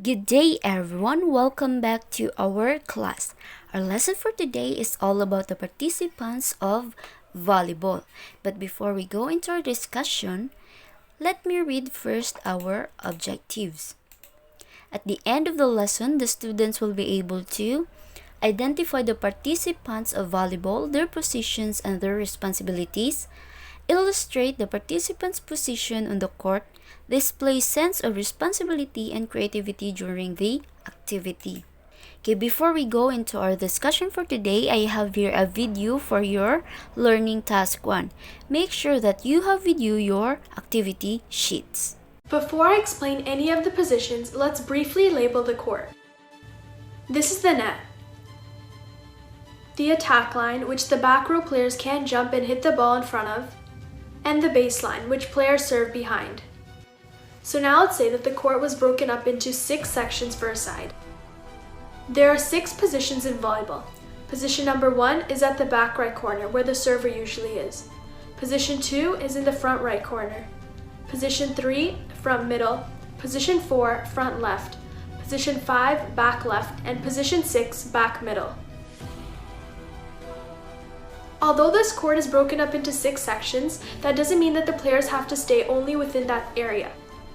Good day, everyone. Welcome back to our class. Our lesson for today is all about the participants of volleyball. But before we go into our discussion, let me read first our objectives. At the end of the lesson, the students will be able to identify the participants of volleyball, their positions and their responsibilities, illustrate the participants' position on the court, display sense of responsibility and creativity during the activity. Okay, before we go into our discussion for today, I have here a video for your learning task 1. Make sure that you have video your activity sheets. Before I explain any of the positions, let's briefly label the court. This is the net, the attack line, which the back row players can jump and hit the ball in front of, and the baseline, which players serve behind. So now let's say that the court was broken up into 6 sections for a side. There are 6 positions in volleyball. Position number 1 is at the back right corner, where the server usually is. Position 2 is in the front right corner. Position 3, front middle. Position 4, front left. Position 5, back left. And position 6, back middle. Although this court is broken up into 6 sections, that doesn't mean that the players have to stay only within that area.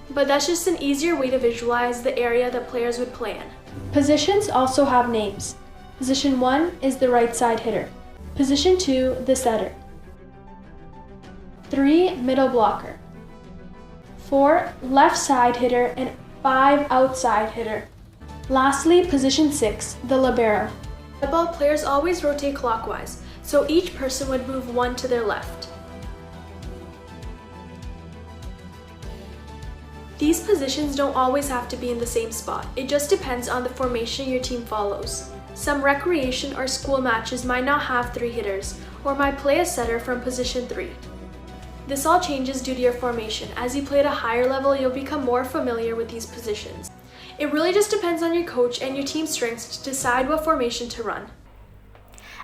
But that's just an easier way to visualize the area that players would play in. Positions also have names. Position 1 is the right side hitter. Position 2, the setter. 3, middle blocker. 4, left side hitter, and 5, outside hitter. Lastly, position 6, the libero. Volleyball players always rotate clockwise, so each person would move 1 to their left. These positions don't always have to be in the same spot. It just depends on the formation your team follows. Some recreation or school matches might not have 3 hitters, or might play a setter from position 3. This all changes due to your formation. As you play at a higher level, you'll become more familiar with these positions. It really just depends on your coach and your team's strengths to decide what formation to run.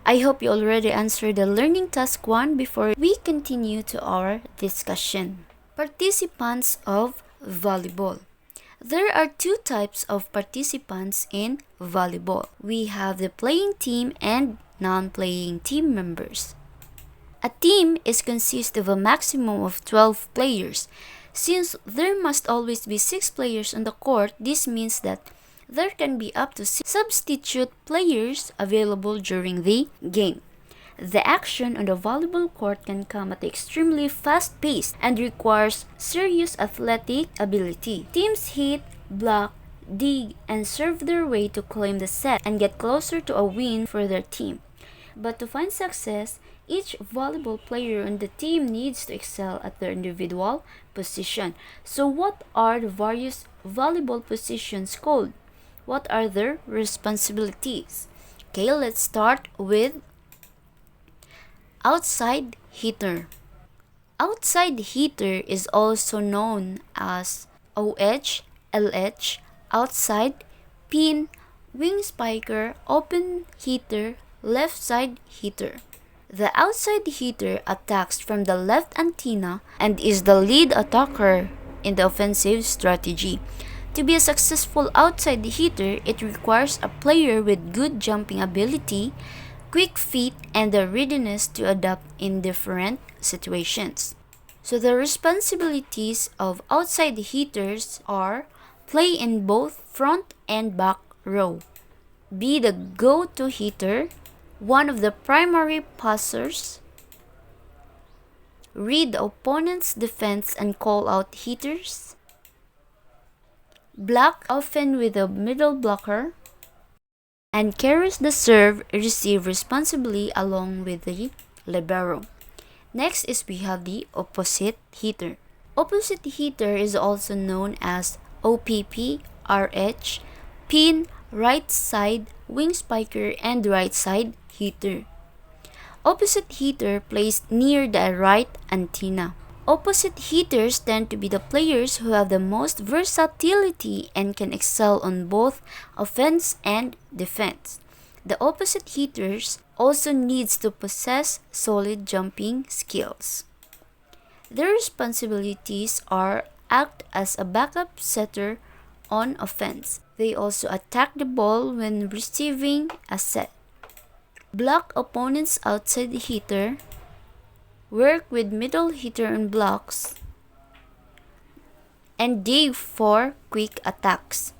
I hope you already answered the learning task 1 before we continue to our discussion. Participants of volleyball. There are 2 types of participants in volleyball. We have the playing team and non-playing team members. A team is consist of a maximum of 12 players. Since there must always be 6 players on the court, this means that there can be up to 6 substitute players available during the game. The action on the volleyball court can come at an extremely fast pace and requires serious athletic ability. Teams hit, block, dig, and serve their way to claim the set and get closer to a win for their team. But to find success, each volleyball player on the team needs to excel at their individual position. So what are the various volleyball positions called? What are their responsibilities? Okay, let's start with outside hitter. Outside hitter is also known as OH, LH, outside, pin, wing spiker, open hitter, left side hitter. The outside hitter attacks from the left antenna and is the lead attacker in the offensive strategy. To be a successful outside hitter, it requires a player with good jumping ability, quick feet, and the readiness to adapt in different situations. So the responsibilities of outside hitters are play in both front and back row, be the go-to hitter, one of the primary passers, read the opponent's defense and call out hitters, block often with a middle blocker, and carries the serve receive responsibly along with the libero. Next is we have the opposite hitter. Opposite hitter is also known as OPP, RH, pin, right side, wing spiker, and right side hitter. Opposite hitter plays near the right antenna. Opposite hitters tend to be the players who have the most versatility and can excel on both offense and defense. The opposite hitters also needs to possess solid jumping skills. Their responsibilities are act as a backup setter, on offense. They also attack the ball when receiving a set, block opponents outside the hitter, work with middle hitter on blocks, and dig for quick attacks.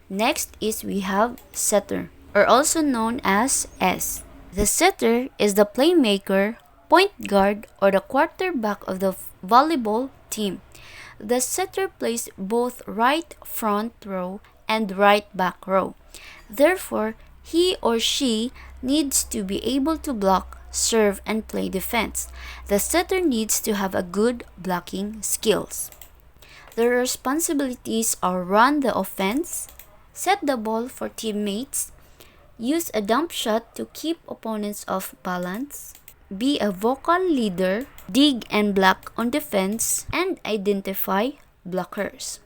Next is we have setter, or also known as S. The setter is the playmaker, point guard, or the quarterback of the volleyball team. The setter plays both right front row and right back row. Therefore, he or she needs to be able to block, serve, and play defense. The setter needs to have a good blocking skills. Their responsibilities are run the offense, set the ball for teammates, use a dump shot to keep opponents off balance, be a vocal leader, dig and block on defense, and identify blockers.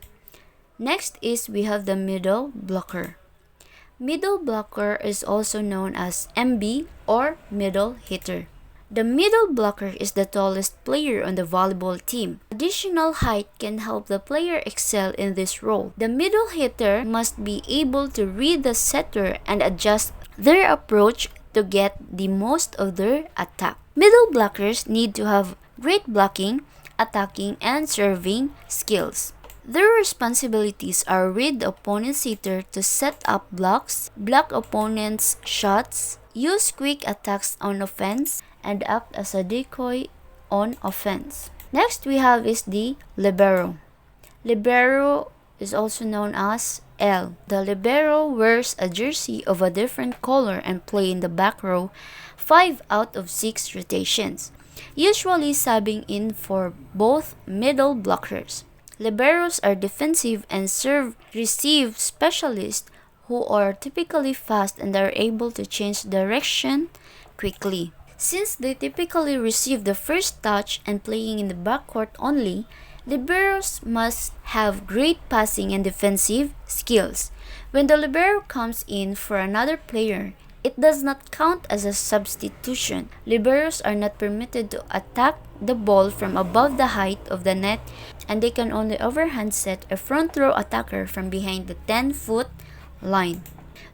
Next is we have the middle blocker. Middle blocker is also known as MB or middle hitter. The middle blocker is the tallest player on the volleyball team. Additional height can help the player excel in this role. The middle hitter must be able to read the setter and adjust their approach to get the most of their attack. Middle blockers need to have great blocking, attacking, and serving skills. Their responsibilities are read the opponent's hitter to set up blocks, block opponent's shots, use quick attacks on offense, and act as a decoy on offense. Next we have is the libero. Libero is also known as L. The libero wears a jersey of a different color and play in the back row 5 out of 6 rotations, usually subbing in for both middle blockers. Liberos are defensive and serve-receive specialists who are typically fast and are able to change direction quickly. Since they typically receive the first touch and playing in the backcourt only, liberos must have great passing and defensive skills. When the libero comes in for another player, it does not count as a substitution. Liberos are not permitted to attack the ball from above the height of the net, and they can only overhand set a front row attacker from behind the 10-foot line.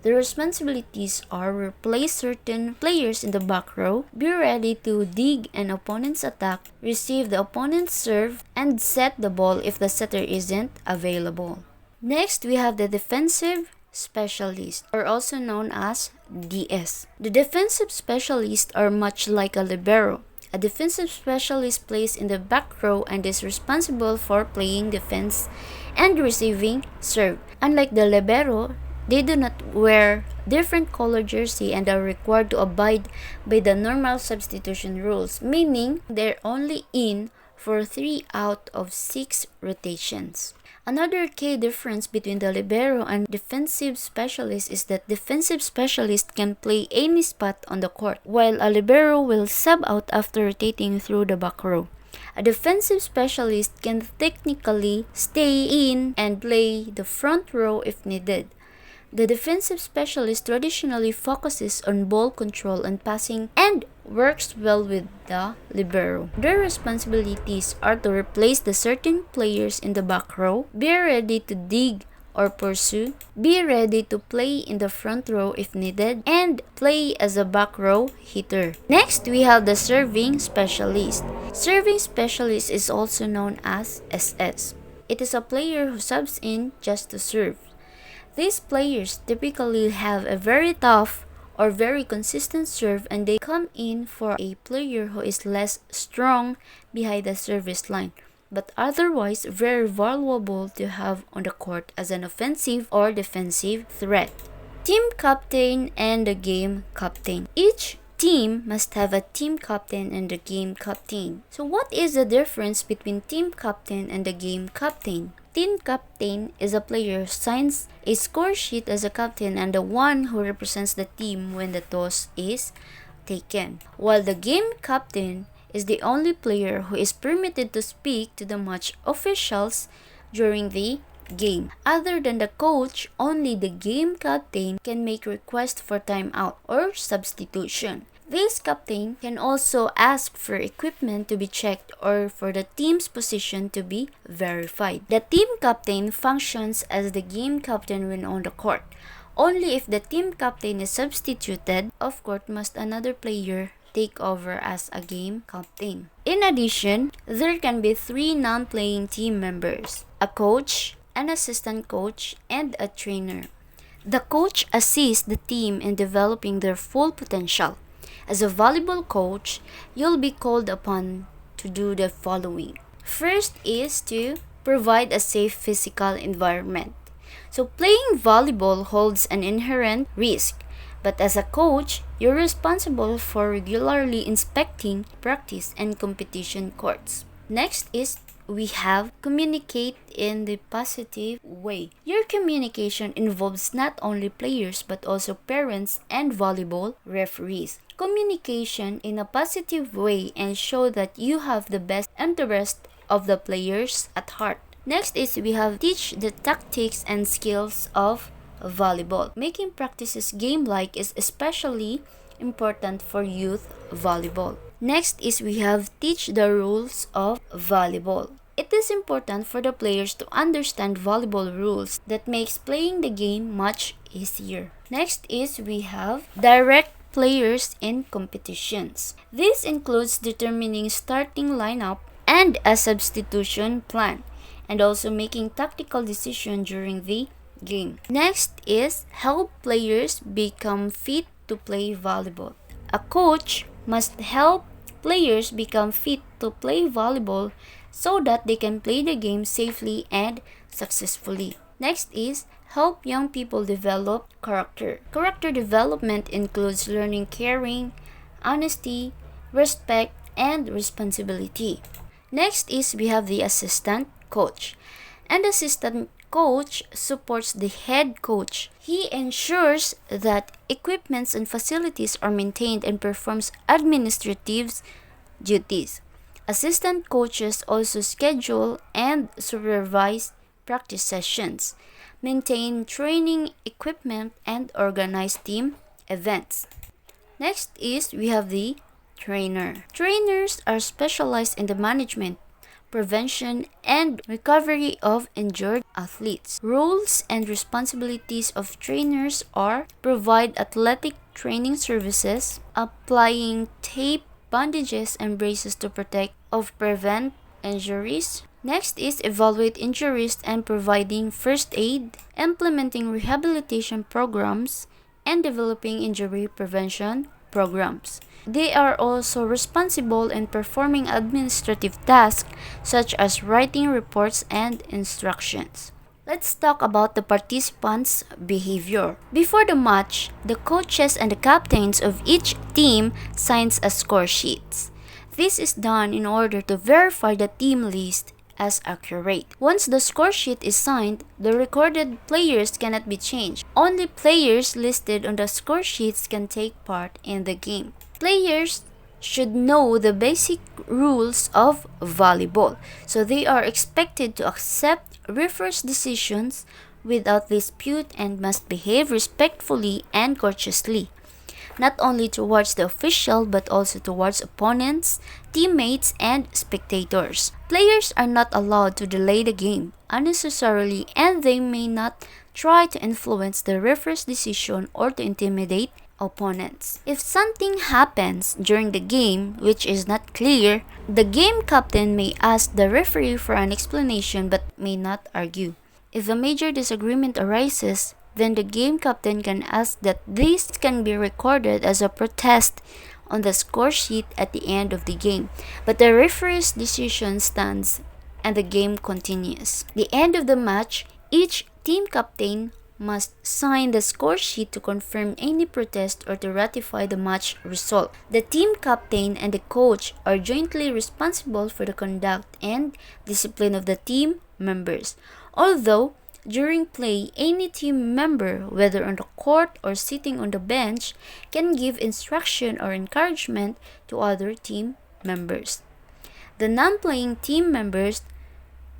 The responsibilities are replace certain players in the back row, be ready to dig an opponent's attack, receive the opponent's serve, and set the ball if the setter isn't available. Next, we have the defensive specialist, or also known as DS. The defensive specialists are much like a libero. A defensive specialist plays in the back row and is responsible for playing defense and receiving serve. Unlike the libero, they do not wear different color jersey and are required to abide by the normal substitution rules, meaning they're only in for 3 out of 6 rotations. Another key difference between the libero and defensive specialist is that defensive specialist can play any spot on the court, while a libero will sub out after rotating through the back row. A defensive specialist can technically stay in and play the front row if needed. The defensive specialist traditionally focuses on ball control and passing and works well with the libero. Their responsibilities are to replace the certain players in the back row, be ready to dig or pursue, be ready to play in the front row if needed, and play as a back row hitter. Next, we have the serving specialist. Serving specialist is also known as SS. It is a player who subs in just to serve. These players typically have a very tough or very consistent serve, and they come in for a player who is less strong behind the service line, but otherwise very valuable to have on the court as an offensive or defensive threat. Team captain and the game captain. Each team must have a team captain and the game captain. So what is the difference between team captain and the game captain? Team captain is a player who signs a score sheet as a captain and the one who represents the team when the toss is taken, while the game captain is the only player who is permitted to speak to the match officials during the game. Other than the coach, only the game captain can make requests for timeout or substitution. This captain can also ask for equipment to be checked or for the team's position to be verified. The team captain functions as the game captain when on the court. Only if the team captain is substituted, of course, must another player take over as a game captain. In addition, there can be 3 non-playing team members: a coach, an assistant coach, and a trainer. The coach assists the team in developing their full potential. As a volleyball coach, you'll be called upon to do the following. First is to provide a safe physical environment. So playing volleyball holds an inherent risk, but as a coach, you're responsible for regularly inspecting practice and competition courts. Next is we have communicate in the positive way. Your communication involves not only players but also parents and volleyball referees. Communication in a positive way and show that you have the best interest of the players at heart. Next is we have teach the tactics and skills of volleyball. Making practices game-like is especially important for youth volleyball. Next is we have teach the rules of volleyball. It is important for the players to understand volleyball rules that makes playing the game much easier. Next is we have direct players in competitions. This includes determining starting lineup and a substitution plan, and also making tactical decisions during the game. Next is help players become fit to play volleyball. A coach must help players become fit to play volleyball so that they can play the game safely and successfully. Next is help young people develop character. Character development includes learning caring, honesty, respect, and responsibility. Next is we have the assistant coach. An assistant coach supports the head coach. He ensures that equipments and facilities are maintained and performs administrative duties. Assistant coaches also schedule and supervise practice sessions, maintain training equipment, and organize team events. Next is we have the trainer. Trainers are specialized in the management, prevention, and recovery of injured athletes. Roles and responsibilities of trainers are provide athletic training services, applying tape, bandages, and braces to prevent injuries. Next is evaluate injuries and providing first aid, implementing rehabilitation programs, and developing injury prevention programs. They are also responsible in performing administrative tasks such as writing reports and instructions. Let's talk about the participants' behavior. Before the match, the coaches and the captains of each team signs a score sheet. This is done in order to verify the team list as accurate. Once the score sheet is signed, the recorded players cannot be changed. Only players listed on the score sheets can take part in the game. Players should know the basic rules of volleyball, so they are expected to accept referees' decisions without dispute and must behave respectfully and courteously, not only towards the official but also towards opponents, teammates, and spectators. Players are not allowed to delay the game unnecessarily, and they may not try to influence the referee's decision or to intimidate opponents. If something happens during the game which is not clear, the game captain may ask the referee for an explanation but may not argue. If a major disagreement arises, then the game captain can ask that this can be recorded as a protest on the score sheet at the end of the game, but the referee's decision stands and the game continues. At the end of the match, each team captain must sign the score sheet to confirm any protest or to ratify the match result. The team captain and the coach are jointly responsible for the conduct and discipline of the team members. Although during play, any team member, whether on the court or sitting on the bench, can give instruction or encouragement to other team members. The non-playing team members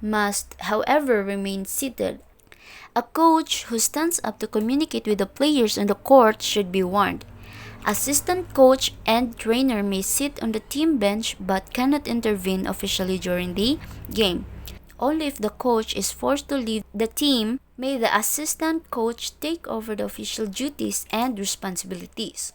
must, however, remain seated. A coach who stands up to communicate with the players on the court should be warned. Assistant coach and trainer may sit on the team bench but cannot intervene officially during the game. Only if the coach is forced to leave the team may the assistant coach take over the official duties and responsibilities.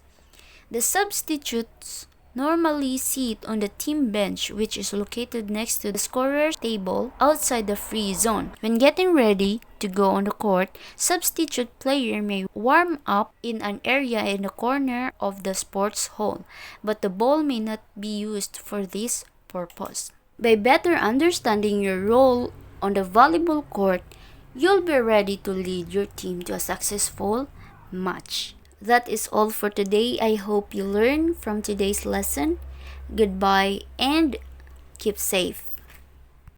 The substitutes normally sit on the team bench, which is located next to the scorer's table outside the free zone. When getting ready to go on the court, substitute player may warm up in an area in the corner of the sports hall, but the ball may not be used for this purpose. By better understanding your role on the volleyball court, you'll be ready to lead your team to a successful match. That is all for today. I hope you learned from today's lesson. Goodbye and keep safe.